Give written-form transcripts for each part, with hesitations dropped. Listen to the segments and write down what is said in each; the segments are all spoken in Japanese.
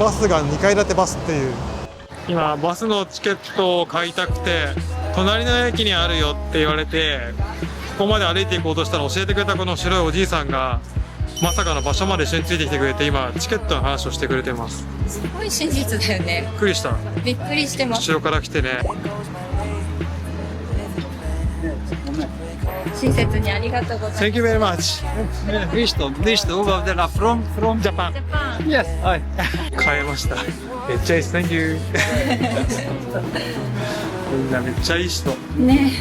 バスが2階建てバスっていう。今バスのチケットを買いたくて隣の駅にあるよって言われてここまで歩いていこうとしたら教えてくれたこの白いおじいさんがまさかの場所まで一緒についてきてくれて今チケットの話をしてくれてます。すごい真実だよね。びっくりした。びっくりしてます。後ろから来てね。親切にありがとうござい Thank you very much. Listo, Uva de la from Japan. ます。 Yes, hi. 買えました。めっちゃいいです。Thank you. みんなめっちゃいい人。ね。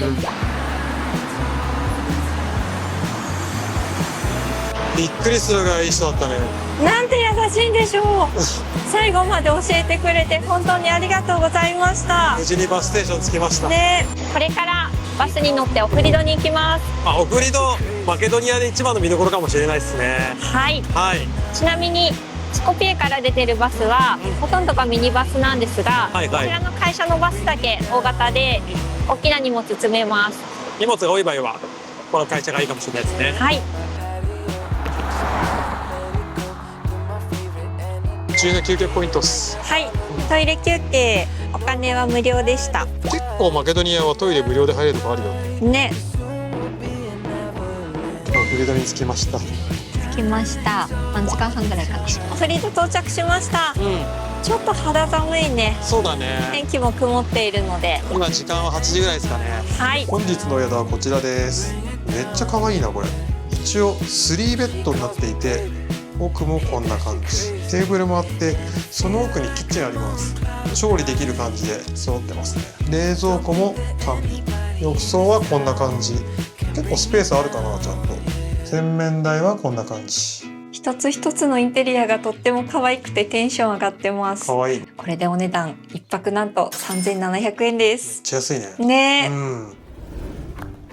びっくりするぐらいいい人だったね。なんて優しいんでしょう。最後まで教えてくれて本当にありがとうございました。無事にバスステーション着きました。ね、これからバスに乗ってオフリドに行きます。あ、オフリド、マケドニアで一番の見どころかもしれないですね。はい。はい。ちなみにスコピエから出てるバスはほとんどがミニバスなんですが、はいはいこちらの会社のバスだけ大型で大きな荷物積めます。荷物が多い場合はこの会社がいいかもしれないですね。はい。中の休憩ポイントっす。はい。トイレ休憩お金は無料でした。結構マケドニアはトイレ無料で入れるとこあるよ。ね。オフリドに着きました。着きました。何時間半ぐらいかな。オフリド到着しました。うん。ちょっと肌寒いね。そうだね。天気も曇っているので。今時間は8時ぐらいですかね。はい。本日のお宿はこちらです。めっちゃ可愛いなこれ。一応3ベッドになっていて、奥もこんな感じ。テーブルもあって、その奥にキッチンあります。調理できる感じで揃ってますね。冷蔵庫も完備。浴槽はこんな感じ。結構スペースあるかな、ちゃんと。洗面台はこんな感じ。一つ一つのインテリアがとっても可愛くてテンション上がってます。可愛い。めっこれでお値段一泊なんと3700円です。ちゃ安いね。ねえ、うん。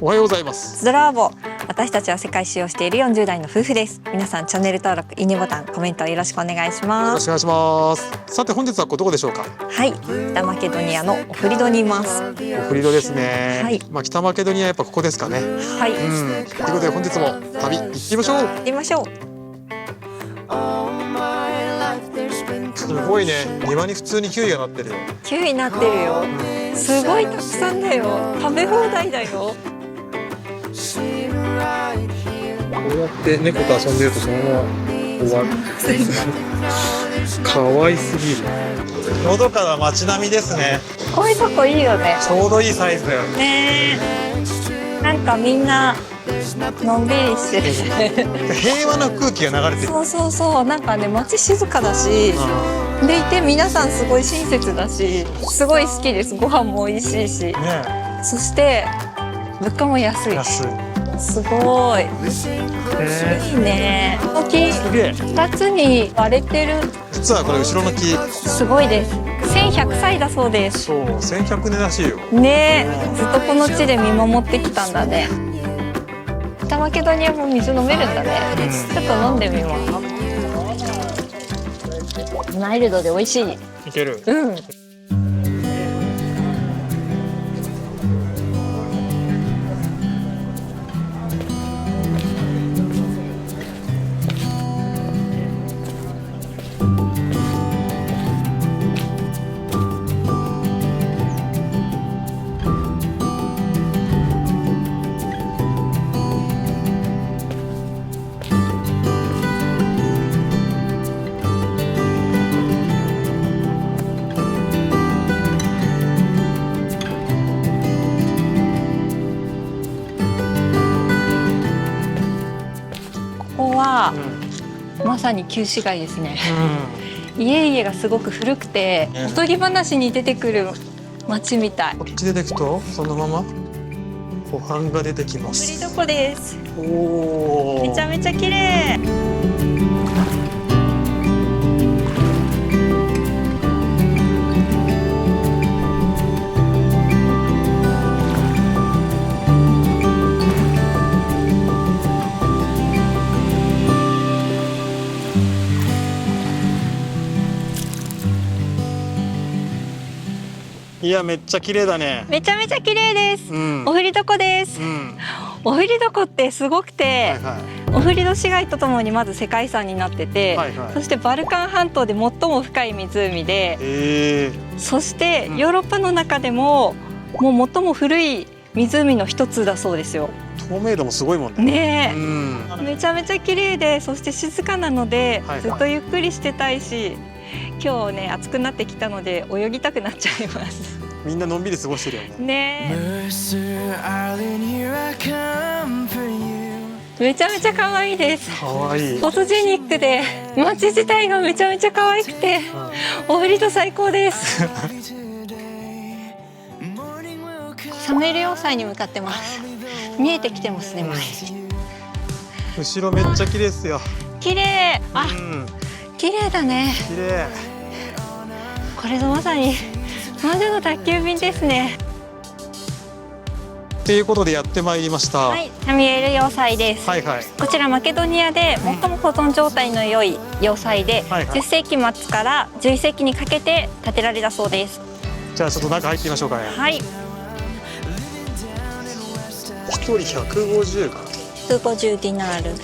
おはようございます。ズラーボ。私たちは世界一周をしている40代の夫婦です。皆さんチャンネル登録、いいねボタン、コメントよろしくお願いしよます。ろしくお願いします。さて本日はどこでしょうか。はい、北マケドニアのオフリドにいます。オフリドですね。はい。まあ北マケドニアやっぱここですかね。はい、うん。ということで本日も旅行ってみましょう。行ってみましょう。すごいね。庭に普通にキウイがなってるよ。キウイになってるよ。すごいたくさんだよ。食べ放題だよ。こうやって猫と遊んでるとそのまま終わる。可愛すぎる。のどかな街並みですね。こういうとこいいよね。ちょうどいいサイズだよ。ねえ。なんかみんなのんびりしてる。平和な空気が流れてる。そうそうそう、なんかね、街静かだし、でいて皆さんすごい親切だし、すごい好きです。ご飯も美味しいし、ねそして物価も安い。安い。すごい。いいね。この木すげえ。2つに割れてる。実はこれ後ろの木。すごいです。1100歳だそうです。そう、1100年らしいよ。ねえ、ずっとこの地で見守ってきたんだね。北マケドニアも水飲めるんだね。ちょっと飲んでみます。マイルドで美味しい。いける。うん。ここは、まさに旧市街ですね。家々がすごく古くて、おとぎ話に出てくる街みたい。こっち出てくとそのまま湖畔が出てきまオフリす。ド湖です。おお。めちゃめちゃ綺麗。いやめっちゃ綺麗だね。めちゃめちゃ綺麗です。うん。オフリド湖です。うん。オフリド湖ってすごくて、はいはい。オフリド市街とともにまず世界遺産になってて、はいはい。そしてバルカン半島で最も深い湖で、そしてうんヨーロッパの中でももう最も古い湖の一つだそうですよ。透明度もすごいもんね。ねえ、うん。めちゃめちゃ綺麗で、そして静かなので、はいはいずっとゆっくりしてたいし、今日ね暑くなってきたので泳ぎたくなっちゃいますみんなのんびり過ごしてるよね。ねえ。 Mercer Island, here I come for you. めちゃめちゃ可愛いです。かわいい。フォトジェニックで街自体がめちゃめちゃ可愛くて、オフリド最高です。 Today, morning will come. サムエル要塞に向かってます。見えてきてますね、前。後ろめっちゃ綺麗ですよ。綺麗。あ、うん。綺麗だね。綺麗。これぞまさに魔女の宅急便ですね。ということでやってまいりました。ははい、サミュエル要塞です。いはい。こちらマケドニアで最も保存状態の良い要塞で、はいはい10世紀末から11世紀にかけて建てられたそうです。じゃあちょっと中入ってみましょうかね。はい、一人150か。 150ディナール。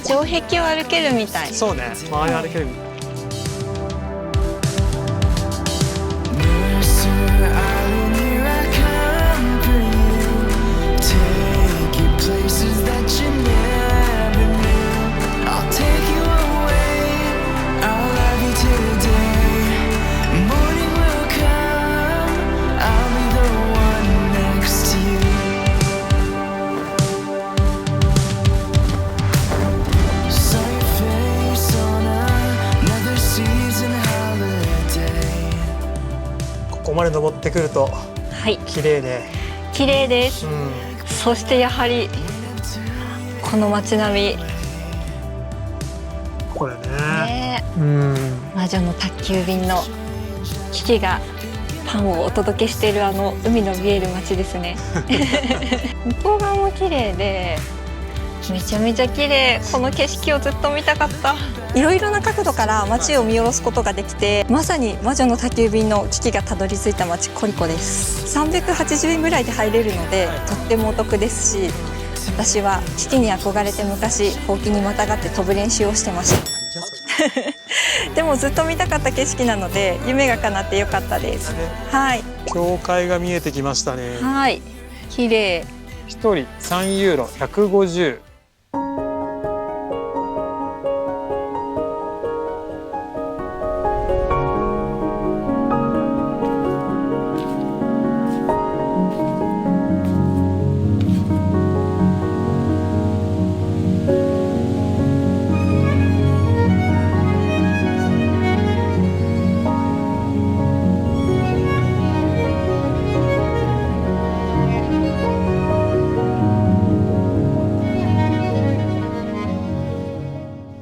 城壁を歩けるみたい。そうね。周り歩ける。 Mercer Island, here I come for you. Take you places that you never knew. I'll take you away. I'll love you today. Morning will come. I'll be the one next to you. Saw your face on another season holiday. ここまで登ってくるとはい、綺麗で。綺麗です。うん。そしてやはりこの街並み、これね。ね、うん。魔女の宅急便のキキがパンをお届けしているあの海の見える街ですね。向こう側も綺麗で、めちゃめちゃ綺麗。この景色をずっと見たかった。いろいろな角度から街を見下ろすことができて、まさに魔女の宅急便のキキがたどり着いた街コリコです。380円ぐらいで入れるので、とってもお得ですし、私はキキに憧れて昔ほうきにまたがって飛ぶ練習をしてました。でもずっと見たかった景色なので夢が叶ってよかったです。はい、教会が見えてきましたね。はい、綺麗。一人3ユーロ150。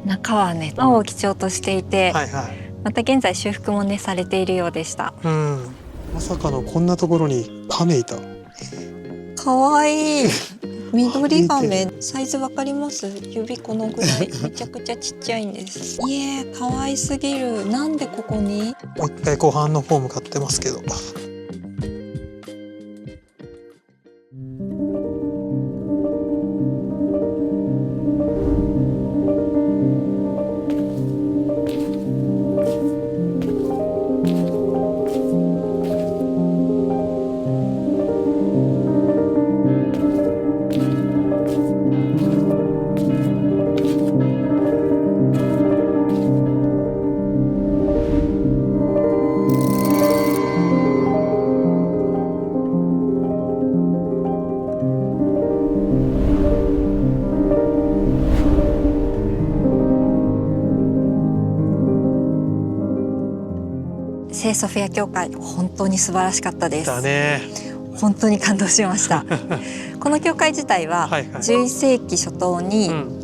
中はね、青を基調としていて、はいはい。また現在修復もねされているようでした。うん。まさかのこんなところにカメいた。可愛い緑亀、サイズわかります？指このぐらい、めちゃくちゃちっちゃいんです。いえ、可愛すぎる。なんでここに？もう一回後半の方向かってますけど。聖ソフィア教会、本当に素晴らしかったです。だね。本当に感動しましたこの教会自体ははいはい11世紀初頭に、うん。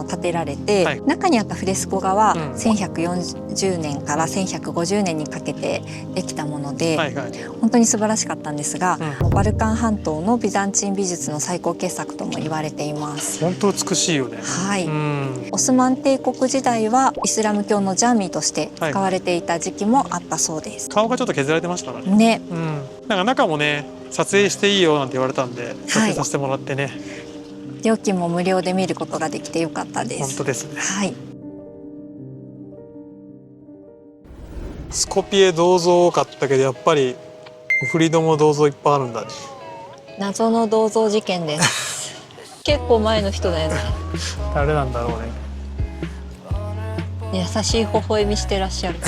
建てられて、はい中にあったフレスコ画はうん1140年から1150年にかけてできたもので、はいはい。本当に素晴らしかったんですが、うバルカン半島のビザンチン美術の最高傑作とも言われています。本当美しいよね。はい、うん。オスマン帝国時代はイスラム教のジャーミーとして使われていた時期もあったそうです。顔がちょっと削られてましたからね。ね、うん。なんか中もね、撮影していいよなんて言われたんで撮影させてもらってね、料金も無料で見ることができてよかったです。本当ですね。はい。スコピエ銅像多かったけどやっぱりオフリドも銅像いっぱいあるんだね。謎の銅像事件です。結構前の人だよね。誰なんだろうね。優しい微笑みしてらっしゃる。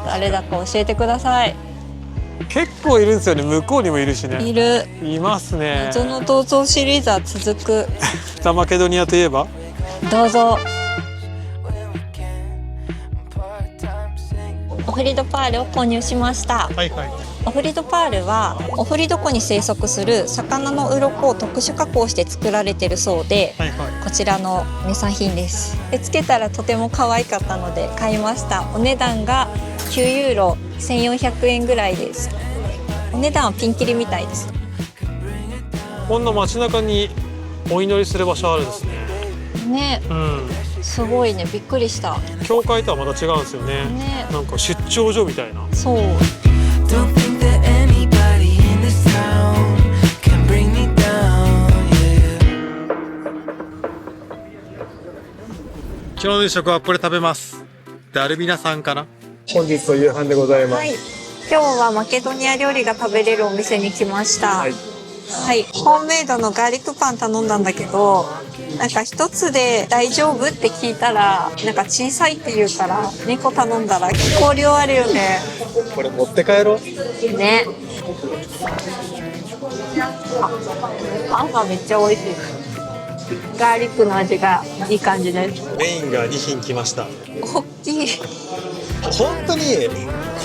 誰だか教えてください。結構いるんですよね。向こうにもいるしね。いる。いますね。謎の銅像シリーズは続く。北マケドニアといえばどうぞ。オフリドパールを購入しました。はいはい。オフリドパールはオフリド湖に生息する魚の鱗を特殊加工して作られてるそうで、はいはい。こちらの名産品です。でつけたらとても可愛かったので買いました。お値段が9ユーロ1400円ぐらいです。お値段はピンキリみたいです。こんな街中にお祈りする場所あるんですね。ね、うん。すごいね、びっくりした。教会とはまた違うんですよね。ね、なんか出張所みたいな。そう。 Don't think that anybody in this town can bring me down, yeah. 昨日の夕食はこれ食べます。ダルビナさんかな。本日の夕飯でございます。はい。今日はマケドニア料理が食べれるお店に来ました。はい。はい、ホームメイドのガーリックパン頼んだんだけど、なんか一つで大丈夫って聞いたら、なんか小さいって言うから2個頼んだら結構量あるよね。これ持って帰ろう。ね。パンがめっちゃ美味しい。ガーリックの味がいい感じです。メインが2品来ました。大きい。本当に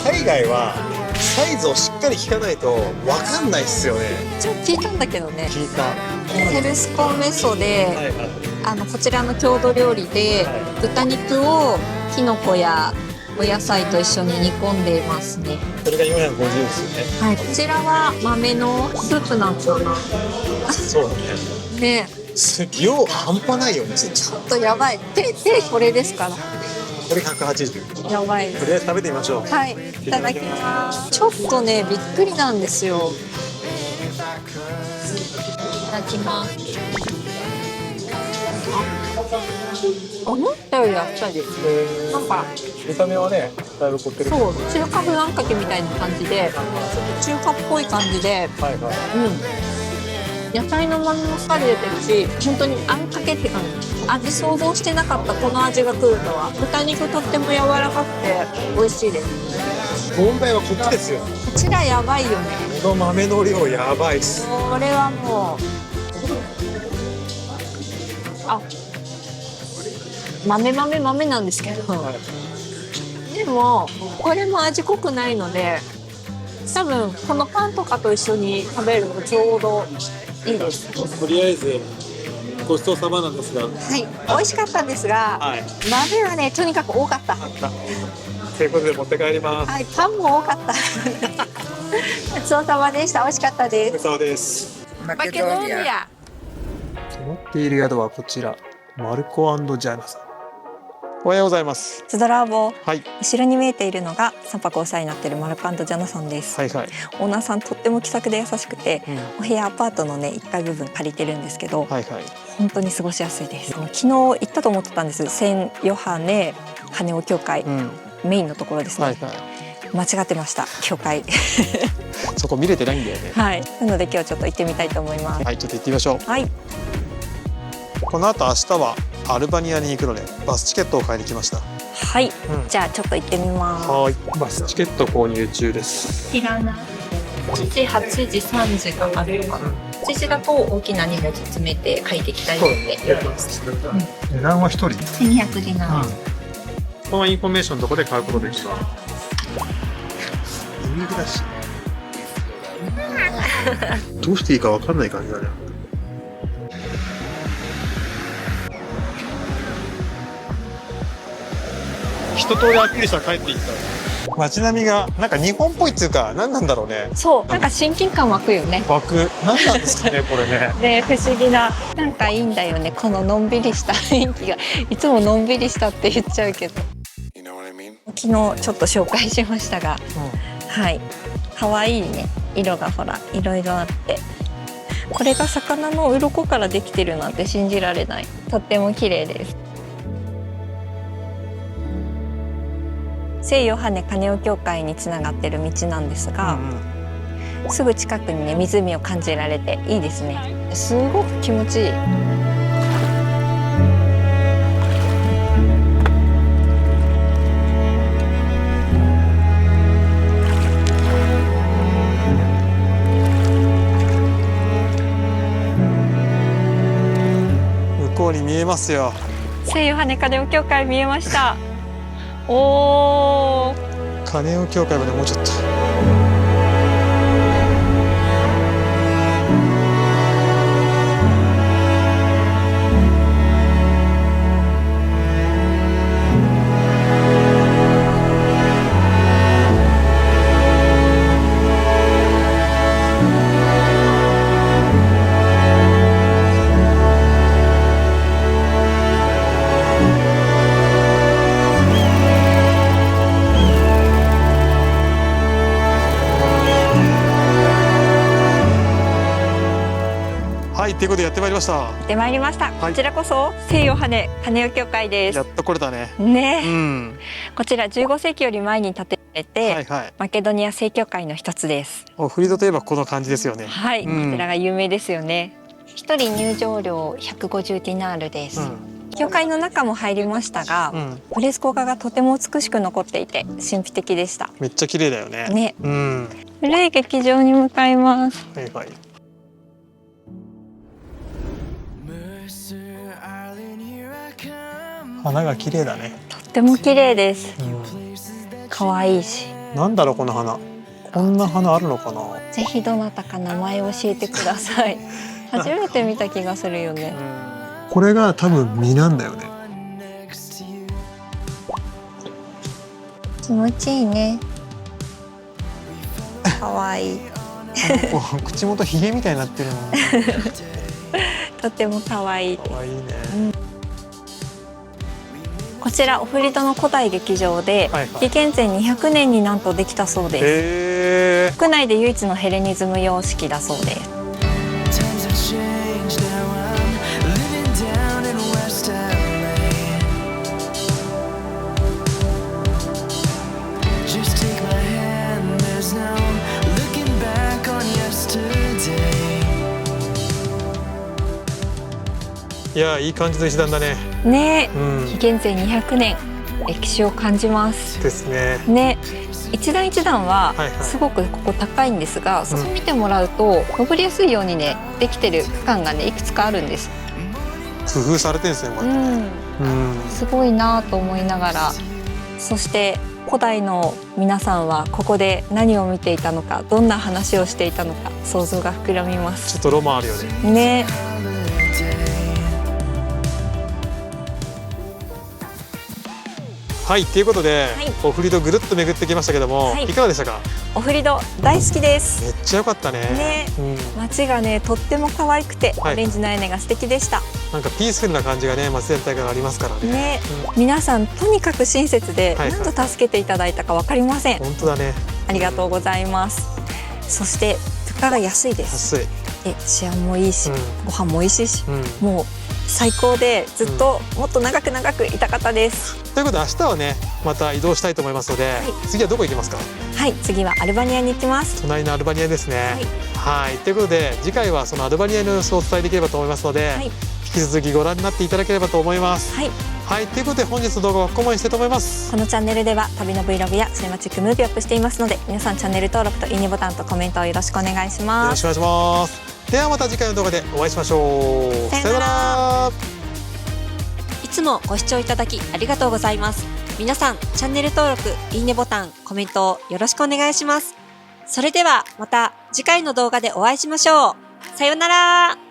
海外はサイズをしっかり聞かないと分かんないっすよね。ちょっと聞いたんだけどね。聞いた。ヘルスコンメッソで、はいはい。こちらの郷土料理で、豚肉をキノコやお野菜と一緒に煮込んでいますね。それが450ですよね。はい、こちらは豆のスープなんかな。そうだね。ね、量半端ないよね。ちょっとやばい。手これですから。これ180。やばいです。とりあえず食べてみましょう。はい、いただきます。ちょっとね、びっくりなんですよ。いただきます。思ったよりあっさり。なんか見た目はね、だいぶ凝ってる。そう、中華風あんかけみたいな感じで、中華っぽい感じで、はいはい。野菜の旨味もしっかり出てるし、本当にあんかけって感じ。味想像してなかったこの味が来るのは。豚肉とっても柔らかくて美味しいです。問題はこっちですよ。こちらやばいよね。この豆の量やばいっす。これはもう、あ、豆なんですけど、でもこれも味濃くないので、多分このパンとかと一緒に食べるとちょうどいいです。とりあえずごちそうさまなんですが。はい、美味しかったんですが、はい。豆はねとにかく多かった。ということで持って帰ります。はい、パンも多かった。ごちそうさまでした。美味しかったです。そうです。マケドニア。泊まっている宿はこちら、マルコ&ジャーナさん。おはようございます。ズドラーボ。はい。後ろに見えているのが3泊お世話になっているマルコ&ジャナさんです。はいはい。オーナーさんとっても気さくで優しくて、うん。お部屋アパートのね1階部分借りてるんですけど、はいはい。本当に過ごしやすいです。昨日行ったと思ってたんです。センヨハネ羽尾教会、うん。メインのところですね。はいはい。間違ってました。教会。そこ見れてないんだよね。はい。なので今日ちょっと行ってみたいと思います。はい、ちょっと行ってみましょう。はい。この後明日はアルバニアに行くのでバスチケットを買いに来ました。はい。うんじゃあちょっと行ってみます。はい。バスチケット購入中です。いらない。7時、8時、3時があるのかな。8時だと大きな荷物詰めて快適だよって言われます。値段は1人。 1200ディナー。このインフォメーションどこで買うことできます。耳だし。どうしていいかわかんない感じだね。一通りアピールしたら帰っていった。街並みがなんか日本っぽいっていうか、何なんだろうね。そう、なんか親近感湧くよね。湧く。何なんですかね、これね。で、不思議な、なんかいいんだよね。こののんびりした雰囲気が。いつものんびりしたって言っちゃうけど。昨日ちょっと紹介しましたが、はい、可愛いね。色がほらいろいろあって、これが魚の鱗からできてるなんて信じられない。とっても綺麗です。聖ヨハネカネオ教会につながってる道なんですが、すぐ近くにね湖を感じられていいですね。すごく気持ちいい。向こうに見えますよ。聖ヨハネカネオ教会見えました。おー、カネオ教会までもうちょっと。はい、ということでやってまいりました。やってまいりました。はいこちらこそ聖ヨハネカネオ教会ですやっ。と来れたね。ね、うん。こちら15世紀より前に建てられて、はいはい。マケドニア正教会の一つです。オフリードといえばこの感じですよね。はい、うんこちらが有名ですよね。一人入場料150ディナールです。教会の中も入りましたが、うん。フレスコ画がとても美しく残っていて神秘的でした。めっちゃ綺麗だよね。ね、うん。古い劇場に向かいます。はいはい。 Mercer Island, here I come. 花が綺麗だね。とっても綺麗です。う可愛いし。ん。なんだろうこの花。こんな花あるのかな。ぜひどなたか名前を教えてください。初めて見た気がするよね。これが多分実なんだよね。 Next to you. 気持ちいいね。可愛い。こう口元ひげみたいになってるの。とっても可愛い。可愛いね。こちらオフリドの古代劇場で、はいはい紀元前200年になんとできたそうです。へえ。国内で唯一のヘレニズム様式だそうです。 Times have changed now. I'm living down in West LA. Just take my hand, there's no looking back on yesterday. いやいい感じの石段だね。ねえ、うん。紀元前200年、歴史を感じます。ですね。ね、一段一段ははいはいすごくここ高いんですが、そこ見てもらうと登りやすいようにねできてる区間がねいくつかあるんです。工夫されてるんですね。こうやってね。うん。すごいなと思いながら、そして古代の皆さんはここで何を見ていたのか、どんな話をしていたのか想像が膨らみまちょすっとロマンあるよね。ね。はい、ということで、はいオフリドぐるっと巡ってきましたけども、はいいかがでしたか。オフリド大好きですめっちゃ良かったね。ね。うん。街がねとっても可愛くて、はいオレンジの屋根が素敵でしたなんかピースフルな感じがね、街全体からありますからね。ね。皆さんとにかく親切で、はいはい何度助けていただいたか分かりません。本当だね。ありがとうございます。そして物価が安いです。安い。で治安もいいし、うご飯も美味しいし、ん。うん。もう最高でずっともっと長く長くいたかったです。ということで明日はね、また移動したいと思いますので、い次はどこ行きますか。はい、次はアルバニアに行きます。隣のアルバニアですね。はい。ということで次回はそのアルバニアの様子をお伝えできればと思いますので、はい引き続きご覧になっていただければと思います。はい、はい。ということで本日の動画はここまでにしたいと思います。このチャンネルでは旅の Vlog やシネマチックムービーをアップしていますので、皆さんチャンネル登録といいねボタンとコメントをよろしくお願いしよます。ろしくお願いします。ではまた次回の動画でお会いしましょう。さよならら。いつもご視聴いただきありがとうございます。皆さんチャンネル登録、いいねボタン、コメントをよろしくお願いします。それではまた次回の動画でお会いしましょう。さよなら。